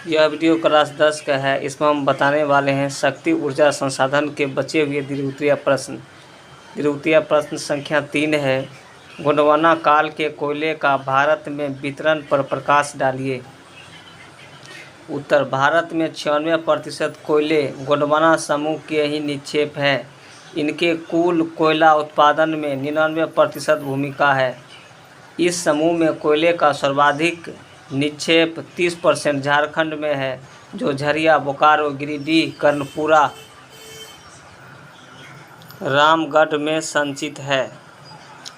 यह video class 10 का है। इसमें हम बताने वाले हैं शक्ति ऊर्जा संसाधन के बचे हुए द्वितीय प्रश्न। द्वितीय प्रश्न संख्या 3 है। गोंडवाना काल के कोयले का भारत में वितरण पर प्रकाश डालिए। उत्तर, भारत में 96% कोयले गोंडवाना समूह के ही निक्षेप हैं। इनके कुल कोयला उत्पादन में 99% भूमिका है। इस समूह में कोयले का सर्वाधिक निक्षेप 30% झारखंड में है, जो झरिया, बोकारो, गिरिडीह, कर्णपुरा, रामगढ़ में संचित है।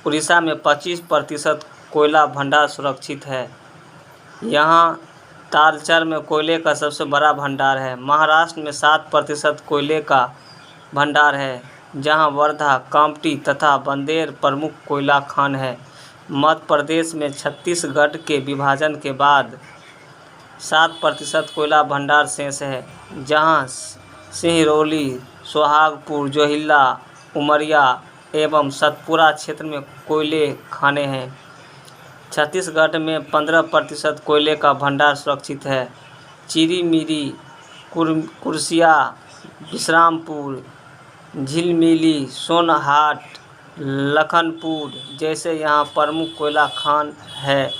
उड़ीसा में 25% कोयला भंडार सुरक्षित है। यहाँ तालचर में कोयले का सबसे बड़ा भंडार है। महाराष्ट्र में 7% कोयले का भंडार है, जहाँ वर्धा, कामठी तथा बंदेर प्रमुख कोयला खान है। मध्य प्रदेश में छत्तीसगढ़ के विभाजन के बाद 7% कोयला भंडार शेष है, जहाँ सिंगरौली, सोहागपुर, जोहिला, उमरिया एवं सतपुरा क्षेत्र में कोयले खाने हैं। छत्तीसगढ़ में 15% कोयले का भंडार सुरक्षित है। चिरीमिरी, कुर्सिया, विश्रामपुर, झिलमिली, सोनहाट, लखनपुर जैसे यहाँ प्रमुख कोयला खान है।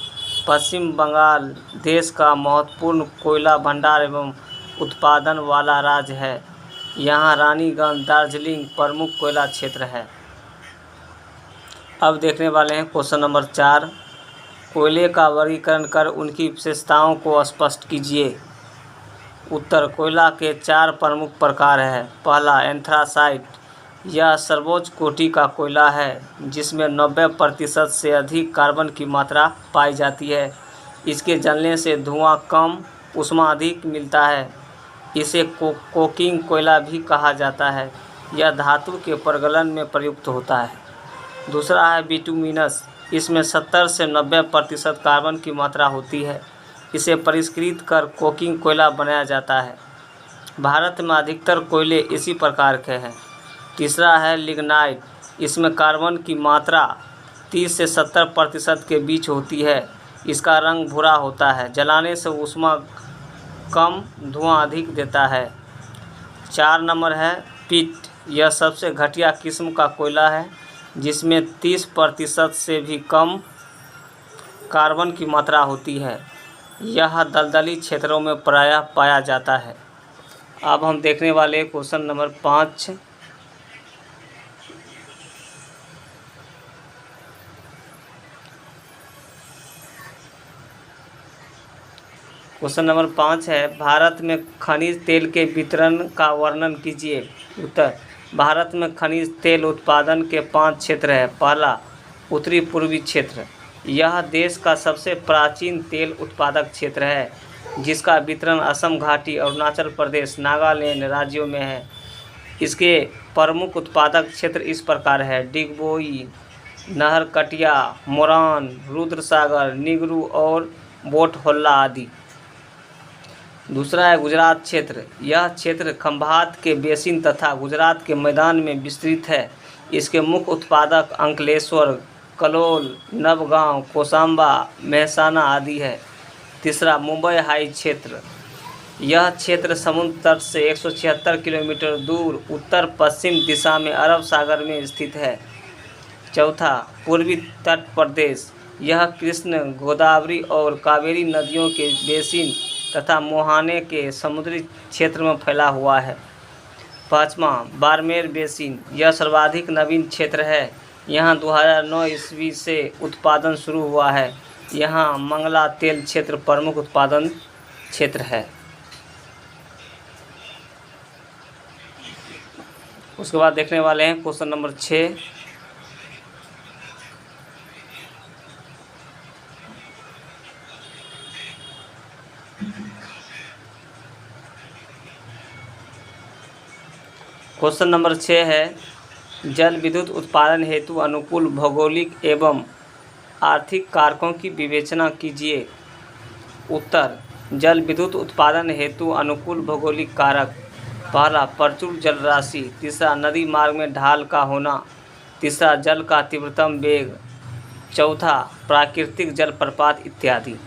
पश्चिम बंगाल देश का महत्वपूर्ण कोयला भंडार एवं उत्पादन वाला राज्य है। यहाँ रानीगंज, दार्जिलिंग प्रमुख कोयला क्षेत्र है। अब देखने वाले हैं क्वेश्चन नंबर 4। कोयले का वर्गीकरण कर उनकी विशेषताओं को स्पष्ट कीजिए। उत्तर, कोयला के 4 प्रमुख प्रकार हैं। पहला, एंथ्रासाइट। यह सर्वोच्च कोटि का कोयला है, जिसमें 90% से अधिक कार्बन की मात्रा पाई जाती है। इसके जलने से धुआं कम, ऊष्मा अधिक मिलता है। इसे कोकिंग कोयला भी कहा जाता है। यह धातु के प्रगलन में प्रयुक्त होता है। दूसरा है बिटुमिनस। इसमें 70 से 90% कार्बन की मात्रा होती है। इसे परिष्कृत कर कोकिंग कोयला बनाया जाता है। भारत में अधिकतर कोयले इसी प्रकार के हैं। तीसरा है लिग्नाइट। इसमें कार्बन की मात्रा 30 से 70% के बीच होती है। इसका रंग भूरा होता है। जलाने से ऊष्मा कम, धुआं अधिक देता है। 4 नंबर है पिट। यह सबसे घटिया किस्म का कोयला है, जिसमें 30% से भी कम कार्बन की मात्रा होती है। यह दलदली क्षेत्रों में प्रायः पाया जाता है। अब हम देखने वाले क्वेश्चन नंबर 5। क्वेश्चन नंबर 5 है, भारत में खनिज तेल के वितरण का वर्णन कीजिए। उत्तर, भारत में खनिज तेल उत्पादन के 5 क्षेत्र हैं। पहला, उत्तरी पूर्वी क्षेत्र। यह देश का सबसे प्राचीन तेल उत्पादक क्षेत्र है, जिसका वितरण असम घाटी, अरुणाचल प्रदेश, नागालैंड राज्यों में है। इसके प्रमुख उत्पादक क्षेत्र इस प्रकार है: डिगबोई, नहरकटिया, मोरान, रुद्रसागर, निगरू और बोटहोल्ला आदि। दूसरा है गुजरात क्षेत्र। यह क्षेत्र खंभात के बेसिन तथा गुजरात के मैदान में विस्तृत है। इसके मुख्य उत्पादक अंकलेश्वर, कलोल, नवगांव, कोसांबा, मेहसाना आदि है। तीसरा, मुंबई हाई क्षेत्र। यह क्षेत्र समुद्र तट से 176 किलोमीटर दूर उत्तर पश्चिम दिशा में अरब सागर में स्थित है। चौथा, पूर्वी तट प्रदेश। यह कृष्ण, गोदावरी और कावेरी नदियों के बेसिन तथा मुहाने के समुद्री क्षेत्र में फैला हुआ है। पाँचवा, बाड़मेर बेसिन। यह सर्वाधिक नवीन क्षेत्र है। यहाँ 2009 ईस्वी से उत्पादन शुरू हुआ है। यहाँ मंगला तेल क्षेत्र प्रमुख उत्पादन क्षेत्र है। उसके बाद देखने वाले हैं क्वेश्चन नंबर 6। क्वेश्चन नंबर 6 है, जल विद्युत उत्पादन हेतु अनुकूल भौगोलिक एवं आर्थिक कारकों की विवेचना कीजिए। उत्तर, जल विद्युत उत्पादन हेतु अनुकूल भौगोलिक कारक। पहला, प्रचुर जल राशि। तीसरा, नदी मार्ग में ढाल का होना। तीसरा, जल का तीव्रतम वेग। चौथा, प्राकृतिक जलप्रपात इत्यादि।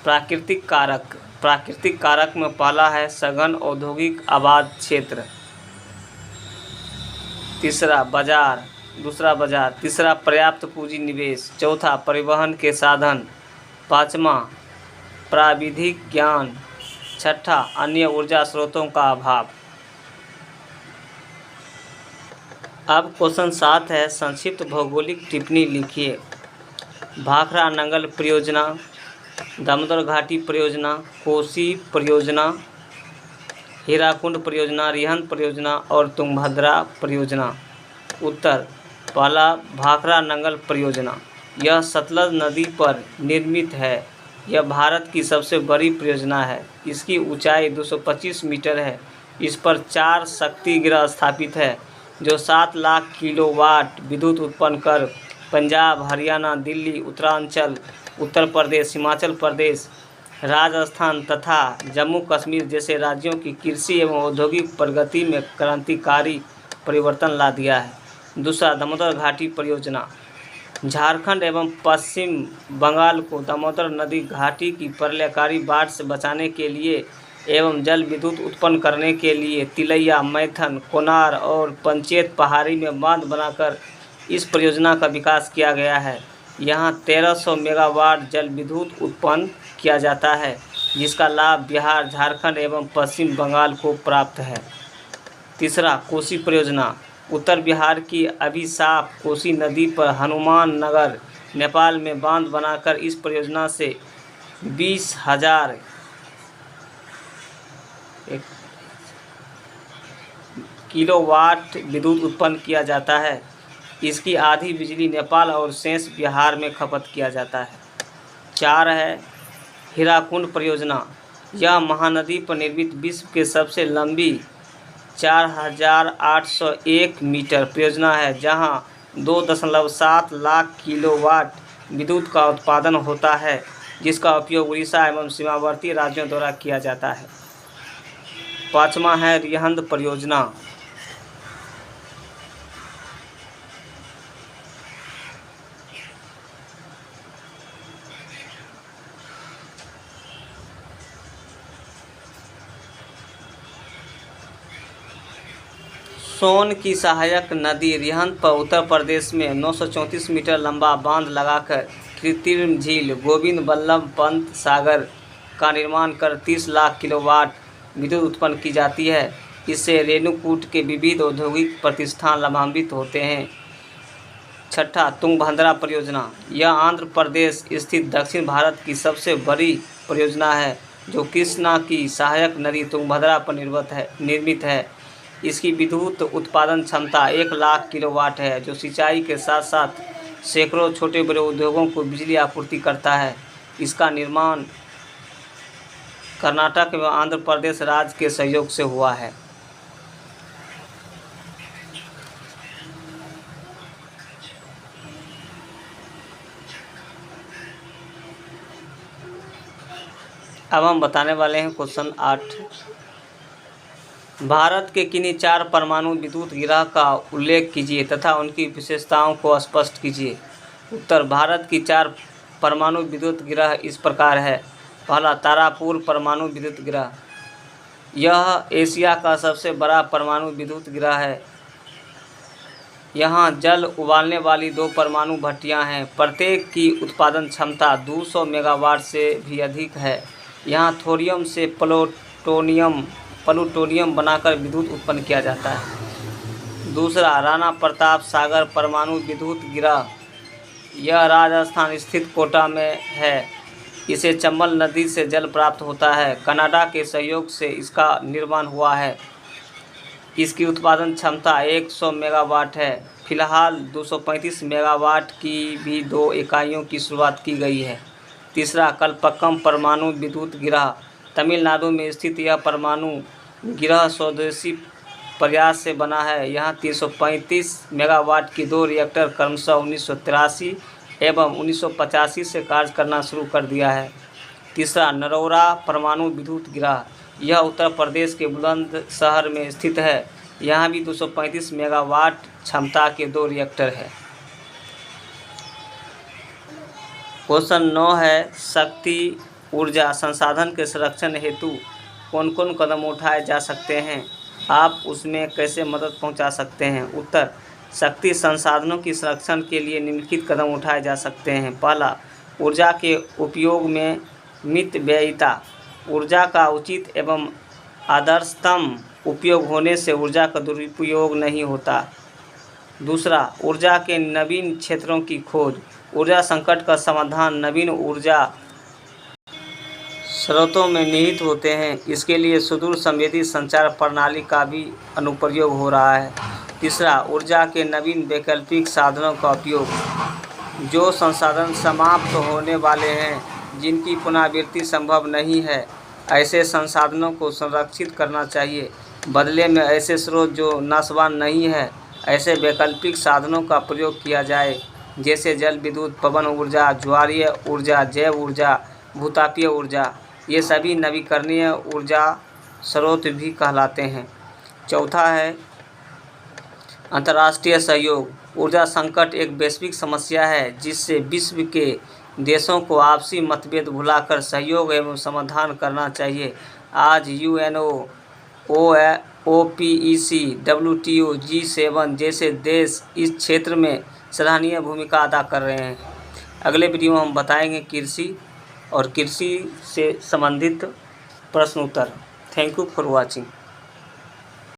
प्राकृतिक कारक। प्राकृतिक कारक में पहला है सघन औद्योगिक आबाद क्षेत्र, दूसरा बाजार, तीसरा पर्याप्त पूंजी निवेश, चौथा परिवहन के साधन, पाँचवा प्राविधिक ज्ञान, छठा अन्य ऊर्जा स्रोतों का अभाव। अब क्वेश्चन 7 है, संक्षिप्त भौगोलिक टिप्पणी लिखिए। भाखड़ा नंगल परियोजना, दामोदर घाटी परियोजना, कोसी परियोजना, हीराकुंड परियोजना, रिहंद परियोजना और तुंगभद्रा परियोजना। उत्तर पहला भाखड़ा नंगल परियोजना। यह सतलज नदी पर निर्मित है। यह भारत की सबसे बड़ी परियोजना है। इसकी ऊंचाई 225 मीटर है। इस पर 4 शक्ति गृह स्थापित है जो 7 लाख किलोवाट विद्युत उत्पन्न कर पंजाब, हरियाणा, दिल्ली, उत्तरांचल, उत्तर प्रदेश, हिमाचल प्रदेश, राजस्थान तथा जम्मू कश्मीर जैसे राज्यों की कृषि एवं औद्योगिक प्रगति में क्रांतिकारी परिवर्तन ला दिया है। दूसरा दामोदर घाटी परियोजना। झारखंड एवं पश्चिम बंगाल को दामोदर नदी घाटी की प्रलयकारी बाढ़ से बचाने के लिए एवं जल विद्युत उत्पन्न करने के लिए तिलैया, मैथन, कोनार और पंचेत पहाड़ी में बांध बनाकर इस परियोजना का विकास किया गया है। यहाँ 1300 मेगावाट जल विद्युत उत्पन्न किया जाता है, जिसका लाभ बिहार, झारखंड एवं पश्चिम बंगाल को प्राप्त है। तीसरा कोसी परियोजना। उत्तर बिहार की अभिशाप कोसी नदी पर हनुमान नगर, नेपाल में बांध बनाकर इस परियोजना से 20,000 किलोवाट विद्युत उत्पन्न किया जाता है। इसकी आधी बिजली नेपाल और शेष बिहार में खपत किया जाता है। 4 है हीराकुंड परियोजना। यह महानदी पर निर्मित विश्व के सबसे लंबी 4,801 मीटर परियोजना है, जहां 2.7 लाख किलोवाट विद्युत का उत्पादन होता है, जिसका उपयोग उड़ीसा एवं सीमावर्ती राज्यों द्वारा किया जाता है। 5वां है रिहंद परियोजना। सोन की सहायक नदी रिहंद पर उत्तर प्रदेश में 934 मीटर लंबा बांध लगाकर कृत्रिम झील गोविंद बल्लभ पंत सागर का निर्माण कर 30 लाख किलोवाट विद्युत उत्पन्न की जाती है। इससे रेणुकूट के विविध औद्योगिक प्रतिष्ठान लाभान्वित होते हैं। 6 तुंगभद्रा परियोजना। यह आंध्र प्रदेश स्थित दक्षिण भारत की सबसे बड़ी परियोजना है, जो कृष्णा की सहायक नदी तुंगभद्रा पर निर्मित है। इसकी विद्युत उत्पादन क्षमता 1 लाख किलोवाट है, जो सिंचाई के साथ साथ सैकड़ों छोटे बड़े उद्योगों को बिजली आपूर्ति करता है। इसका निर्माण कर्नाटक एवं आंध्र प्रदेश राज्य के सहयोग से हुआ है। अब हम बताने वाले हैं क्वेश्चन 8। भारत के किन्हीं 4 परमाणु विद्युत गृह का उल्लेख कीजिए तथा उनकी विशेषताओं को स्पष्ट कीजिए। उत्तर भारत की 4 परमाणु विद्युत गृह इस प्रकार है। पहला तारापुर परमाणु विद्युत गृह। यह एशिया का सबसे बड़ा परमाणु विद्युत गृह है। यहाँ जल उबालने वाली 2 परमाणु भट्टियाँ हैं। प्रत्येक की उत्पादन क्षमता 200 मेगावाट से भी अधिक है। यहाँ थोरियम से प्लूटोनियम बनाकर विद्युत उत्पन्न किया जाता है। दूसरा राणा प्रताप सागर परमाणु विद्युत गृह। यह राजस्थान स्थित कोटा में है। इसे चंबल नदी से जल प्राप्त होता है। कनाडा के सहयोग से इसका निर्माण हुआ है। इसकी उत्पादन क्षमता 100 मेगावाट है। फिलहाल 235 मेगावाट की भी 2 इकाइयों की शुरुआत की गई है। तीसरा कलपक्कम परमाणु विद्युत गृह। तमिलनाडु में स्थित यह परमाणु गृह स्वदेशी प्रयास से बना है। यहाँ 335 मेगावाट की 2 रिएक्टर क्रमशः 1983 एवं 1985 से कार्य करना शुरू कर दिया है। तीसरा नरौरा परमाणु विद्युत गृह। यह उत्तर प्रदेश के बुलंदशहर में स्थित है। यहाँ भी 235 मेगावाट क्षमता के 2 रिएक्टर है। क्वेश्चन 9 है शक्ति ऊर्जा संसाधन के संरक्षण हेतु कौन कौन कदम उठाए जा सकते हैं, आप उसमें कैसे मदद पहुंचा सकते हैं। उत्तर, शक्ति संसाधनों की संरक्षण के लिए निम्नलिखित कदम उठाए जा सकते हैं। पहला, ऊर्जा के उपयोग में मितव्ययिता। ऊर्जा का उचित एवं आदर्शतम उपयोग होने से ऊर्जा का दुरुपयोग नहीं होता। दूसरा, ऊर्जा के नवीन क्षेत्रों की खोज। ऊर्जा संकट का समाधान नवीन ऊर्जा स्रोतों में निहित होते हैं। इसके लिए सुदूर संवेदी संचार प्रणाली का भी अनुप्रयोग हो रहा है। तीसरा, ऊर्जा के नवीन वैकल्पिक साधनों का उपयोग। जो संसाधन समाप्त होने वाले हैं, जिनकी पुनरावृत्ति संभव नहीं है, ऐसे संसाधनों को संरक्षित करना चाहिए। बदले में ऐसे स्रोत जो नाशवान नहीं है, ऐसे वैकल्पिक साधनों का प्रयोग किया जाए, जैसे जल विद्युत, पवन ऊर्जा, ज्वारीय ऊर्जा, जैव ऊर्जा, भूतापीय ऊर्जा। ये सभी नवीकरणीय ऊर्जा स्रोत भी कहलाते हैं। चौथा है अंतर्राष्ट्रीय सहयोग। ऊर्जा संकट एक वैश्विक समस्या है, जिससे विश्व के देशों को आपसी मतभेद भुलाकर सहयोग एवं समाधान करना चाहिए। आज यूएनओ, OPEC, WTO, G7 जैसे देश इस क्षेत्र में सराहनीय भूमिका अदा कर रहे हैं। अगले वीडियो में हम बताएंगे कृषि और कृषि से संबंधित प्रश्न उत्तर। Thank you for watching.